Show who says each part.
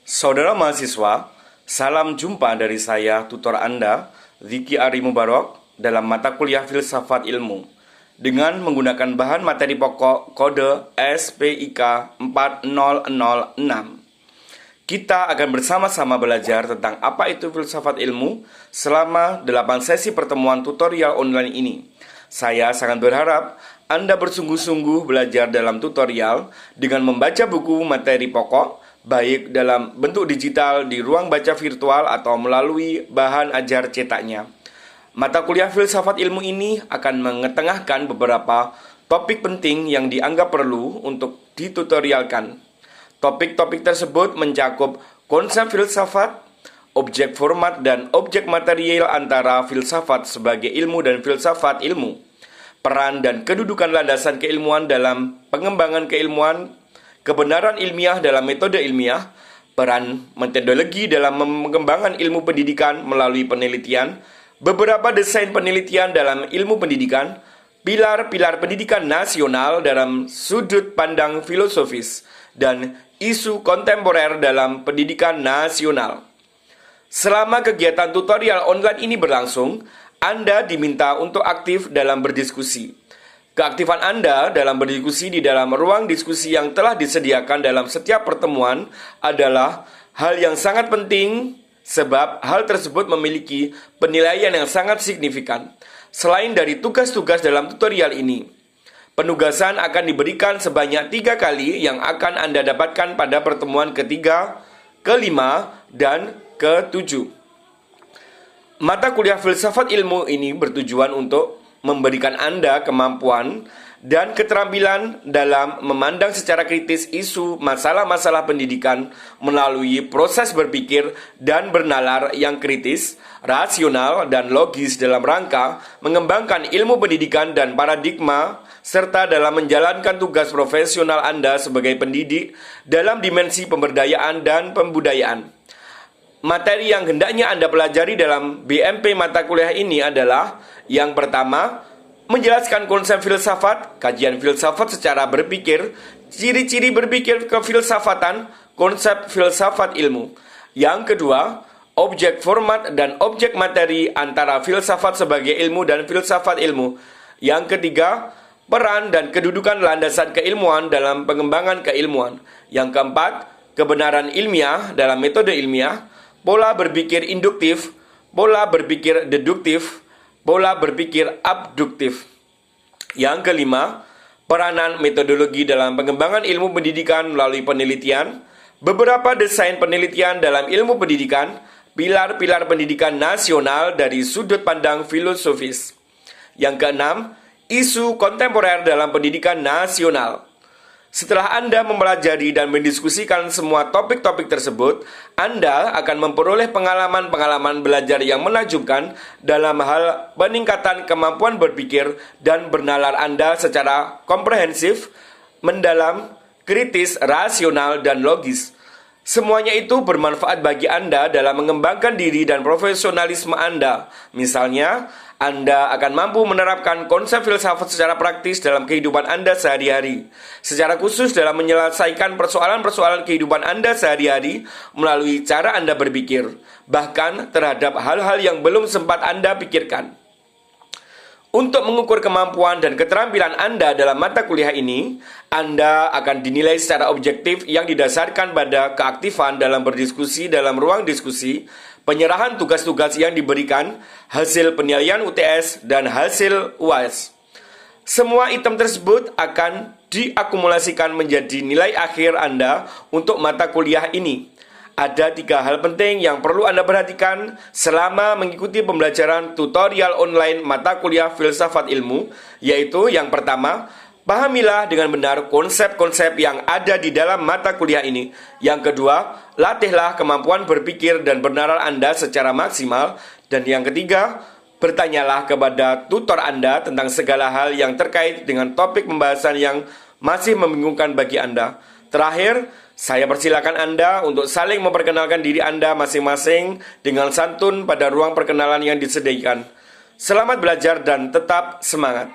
Speaker 1: Saudara mahasiswa, salam jumpa dari saya, tutor Anda, Ziki Ari Mubarok, dalam mata kuliah Filsafat Ilmu, dengan menggunakan bahan materi pokok kode SPIK 4006. Kita akan bersama-sama belajar tentang apa itu filsafat ilmu selama 8 sesi pertemuan tutorial online ini. Saya sangat berharap Anda bersungguh-sungguh belajar dalam tutorial dengan membaca buku materi pokok, baik dalam bentuk digital di ruang baca virtual atau melalui bahan ajar cetaknya. Mata kuliah filsafat ilmu ini akan mengetengahkan beberapa topik penting yang dianggap perlu untuk ditutorialkan. Topik-topik tersebut mencakup konsep filsafat, objek format dan objek material antara filsafat sebagai ilmu dan filsafat ilmu, peran dan kedudukan landasan keilmuan dalam pengembangan keilmuan, kebenaran ilmiah dalam metode ilmiah, peran metodologi dalam pengembangan ilmu pendidikan melalui penelitian, beberapa desain penelitian dalam ilmu pendidikan, pilar-pilar pendidikan nasional dalam sudut pandang filosofis, dan isu kontemporer dalam pendidikan nasional. Selama kegiatan tutorial online ini berlangsung, Anda diminta untuk aktif dalam berdiskusi. Keaktifan Anda dalam berdiskusi di dalam ruang diskusi yang telah disediakan dalam setiap pertemuan adalah hal yang sangat penting, sebab hal tersebut memiliki penilaian yang sangat signifikan. Selain dari tugas-tugas dalam tutorial ini, penugasan akan diberikan sebanyak 3 kali yang akan Anda dapatkan pada pertemuan ketiga, kelima, dan ke-7. Mata kuliah filsafat ilmu ini bertujuan untuk memberikan Anda kemampuan dan keterampilan dalam memandang secara kritis isu masalah-masalah pendidikan melalui proses berpikir dan bernalar yang kritis, rasional, dan logis dalam rangka mengembangkan ilmu pendidikan dan paradigma, serta dalam menjalankan tugas profesional Anda sebagai pendidik dalam dimensi pemberdayaan dan pembudayaan. Materi yang hendaknya Anda pelajari dalam BMP mata kuliah ini adalah: yang pertama, menjelaskan konsep filsafat, kajian filsafat secara berpikir, ciri-ciri berpikir kefilsafatan, konsep filsafat ilmu. Yang kedua, objek format dan objek materi antara filsafat sebagai ilmu dan filsafat ilmu. Yang ketiga, peran dan kedudukan landasan keilmuan dalam pengembangan keilmuan. Yang keempat, kebenaran ilmiah dalam metode ilmiah, pola berpikir induktif, pola berpikir deduktif, pola berpikir abduktif. Yang kelima, peranan metodologi dalam pengembangan ilmu pendidikan melalui penelitian, beberapa desain penelitian dalam ilmu pendidikan, pilar-pilar pendidikan nasional dari sudut pandang filosofis. Yang keenam, isu kontemporer dalam pendidikan nasional. Setelah Anda mempelajari dan mendiskusikan semua topik-topik tersebut, Anda akan memperoleh pengalaman-pengalaman belajar yang menakjubkan dalam hal peningkatan kemampuan berpikir dan bernalar Anda secara komprehensif, mendalam, kritis, rasional, dan logis. Semuanya itu bermanfaat bagi Anda dalam mengembangkan diri dan profesionalisme Anda. Misalnya, Anda akan mampu menerapkan konsep filsafat secara praktis dalam kehidupan Anda sehari-hari. Secara khusus dalam menyelesaikan persoalan-persoalan kehidupan Anda sehari-hari melalui cara Anda berpikir, bahkan terhadap hal-hal yang belum sempat Anda pikirkan. Untuk mengukur kemampuan dan keterampilan Anda dalam mata kuliah ini, Anda akan dinilai secara objektif yang didasarkan pada keaktifan dalam berdiskusi dalam ruang diskusi, penyerahan tugas-tugas yang diberikan, hasil penilaian UTS, dan hasil UAS. Semua item tersebut akan diakumulasikan menjadi nilai akhir Anda untuk mata kuliah ini. Ada 3 hal penting yang perlu Anda perhatikan selama mengikuti pembelajaran tutorial online mata kuliah filsafat ilmu, yaitu yang pertama, pahamilah dengan benar konsep-konsep yang ada di dalam mata kuliah ini. Yang kedua, latihlah kemampuan berpikir dan bernalar Anda secara maksimal. Dan yang ketiga, bertanyalah kepada tutor Anda tentang segala hal yang terkait dengan topik pembahasan yang masih membingungkan bagi Anda. Terakhir, saya persilakan Anda untuk saling memperkenalkan diri Anda masing-masing dengan santun pada ruang perkenalan yang disediakan. Selamat belajar dan tetap semangat.